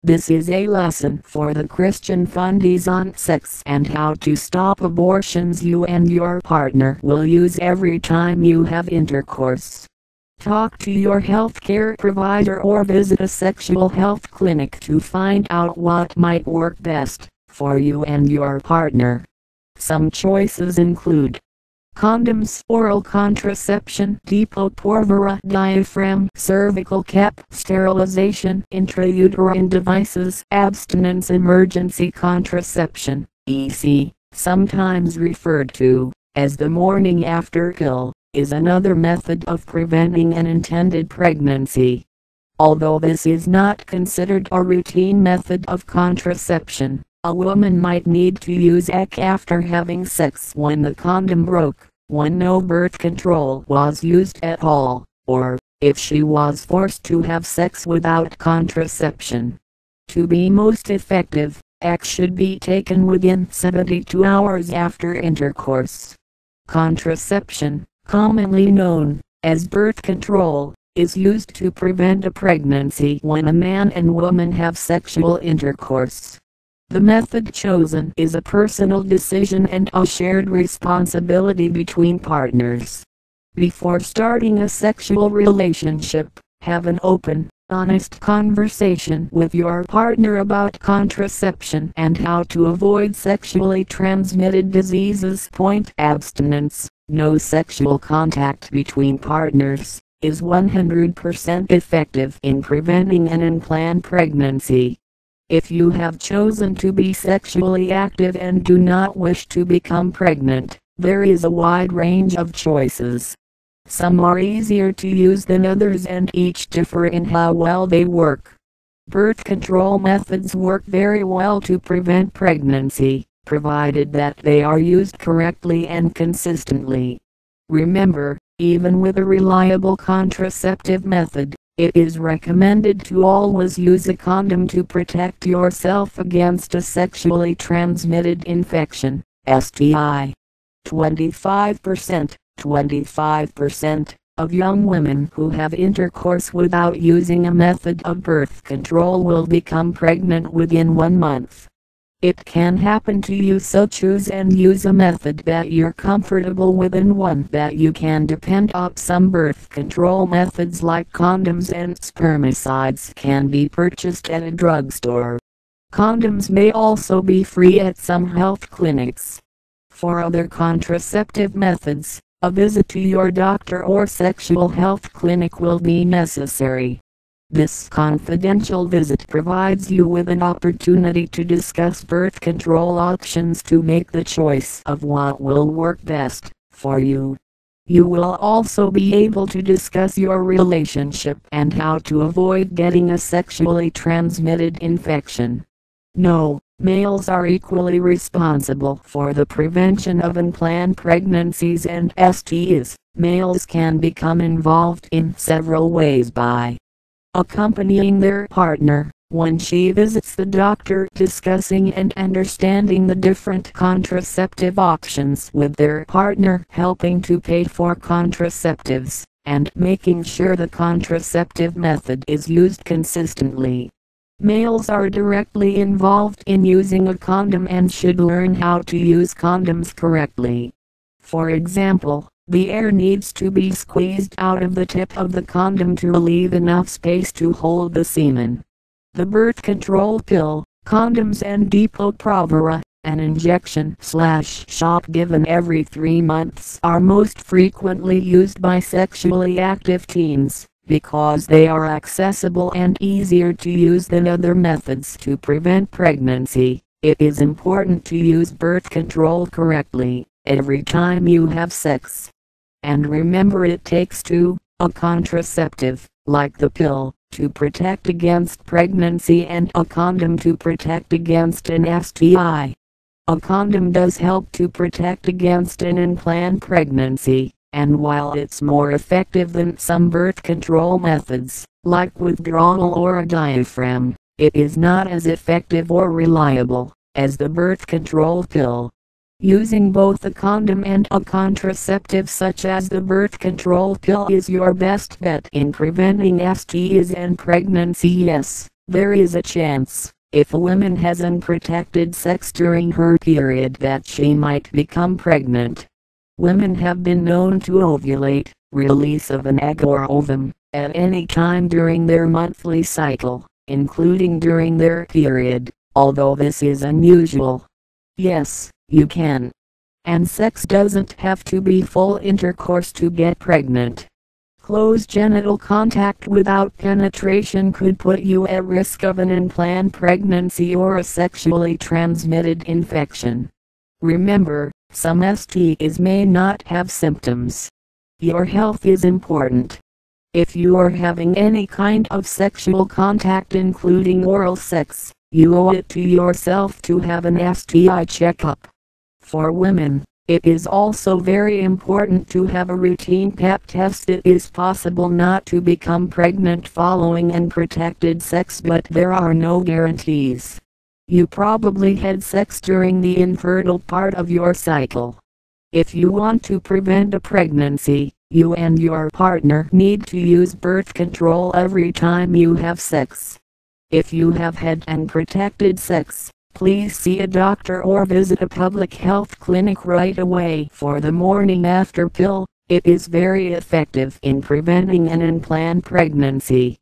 This is a lesson for the Christian fundies on sex and how to stop abortions you and your partner will use every time you have intercourse. Talk to your healthcare provider or visit a sexual health clinic to find out what might work best for you and your partner. Some choices include condoms, oral contraception, Depo-Provera diaphragm, cervical cap, sterilization, intrauterine devices, abstinence emergency contraception, EC, sometimes referred to as the morning after pill, is another method of preventing an intended pregnancy. Although this is not considered a routine method of contraception, a woman might need to use EC after having sex when the condom broke, when no birth control was used at all, or if she was forced to have sex without contraception. To be most effective, EC should be taken within 72 hours after intercourse. Contraception, commonly known as birth control, is used to prevent a pregnancy when a man and woman have sexual intercourse. The method chosen is a personal decision and a shared responsibility between partners. Before starting a sexual relationship, have an open, honest conversation with your partner about contraception and how to avoid sexually transmitted diseases. Abstinence, no sexual contact between partners, is 100% effective in preventing an unplanned pregnancy. If you have chosen to be sexually active and do not wish to become pregnant, there is a wide range of choices. Some are easier to use than others and each differ in how well they work. Birth control methods work very well to prevent pregnancy, provided that they are used correctly and consistently. Remember, even with a reliable contraceptive method, it is recommended to always use a condom to protect yourself against a sexually transmitted infection, STI. 25% of young women who have intercourse without using a method of birth control will become pregnant within 1 month. It can happen to you, so choose and use a method that you're comfortable with and one that you can depend on. Some birth control methods like condoms and spermicides can be purchased at a drugstore. Condoms may also be free at some health clinics. For other contraceptive methods, a visit to your doctor or sexual health clinic will be necessary. This confidential visit provides you with an opportunity to discuss birth control options to make the choice of what will work best for you. You will also be able to discuss your relationship and how to avoid getting a sexually transmitted infection. No, males are equally responsible for the prevention of unplanned pregnancies and STIs. Males can become involved in several ways by accompanying their partner when she visits the doctor, discussing and understanding the different contraceptive options with their partner, helping to pay for contraceptives, and making sure the contraceptive method is used consistently. Males are directly involved in using a condom and should learn how to use condoms correctly. For example, the air needs to be squeezed out of the tip of the condom to leave enough space to hold the semen. The birth control pill, condoms and Depo-Provera, an injection/shot given every 3 months, are most frequently used by sexually active teens, because they are accessible and easier to use than other methods to prevent pregnancy. It is important to use birth control correctly every time you have sex. And remember, it takes two, a contraceptive, like the pill, to protect against pregnancy and a condom to protect against an STI. A condom does help to protect against an unplanned pregnancy, and while it's more effective than some birth control methods, like withdrawal or a diaphragm, it is not as effective or reliable as the birth control pill. Using both a condom and a contraceptive such as the birth control pill is your best bet in preventing STIs and pregnancy. Yes, There is a chance, if a woman has unprotected sex during her period, that she might become pregnant. Women have been known to ovulate, release of an egg or ovum, at any time during their monthly cycle, including during their period, although this is unusual. Yes, you can. And sex doesn't have to be full intercourse to get pregnant. Close genital contact without penetration could put you at risk of an unplanned pregnancy or a sexually transmitted infection. Remember, some STIs may not have symptoms. Your health is important. If you are having any kind of sexual contact including oral sex, you owe it to yourself to have an STI checkup. For women, it is also very important to have a routine pap test. It is possible not to become pregnant following unprotected sex, but there are no guarantees. You probably had sex during the infertile part of your cycle. If you want to prevent a pregnancy, you and your partner need to use birth control every time you have sex. If you have had unprotected sex, please see a doctor or visit a public health clinic right away for the morning after pill. It is very effective in preventing an unplanned pregnancy.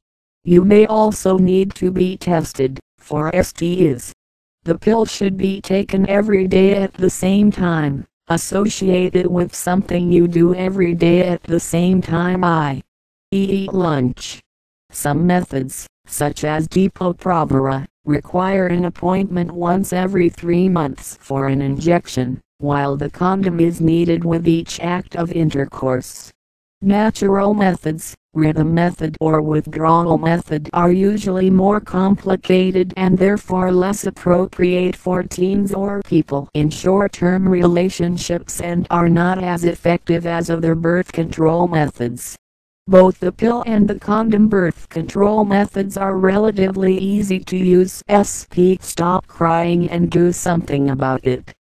You may also need to be tested for STIs. The pill should be taken every day at the same time. Associate it with something you do every day at the same time, i.e. eat lunch. Some methods, such as Depo-Provera, require an appointment once every 3 months for an injection, while the condom is needed with each act of intercourse. Natural methods, rhythm method or withdrawal method, are usually more complicated and therefore less appropriate for teens or people in short-term relationships and are not as effective as other birth control methods. Both the pill and the condom birth control methods are relatively easy to use. Stop crying and do something about it.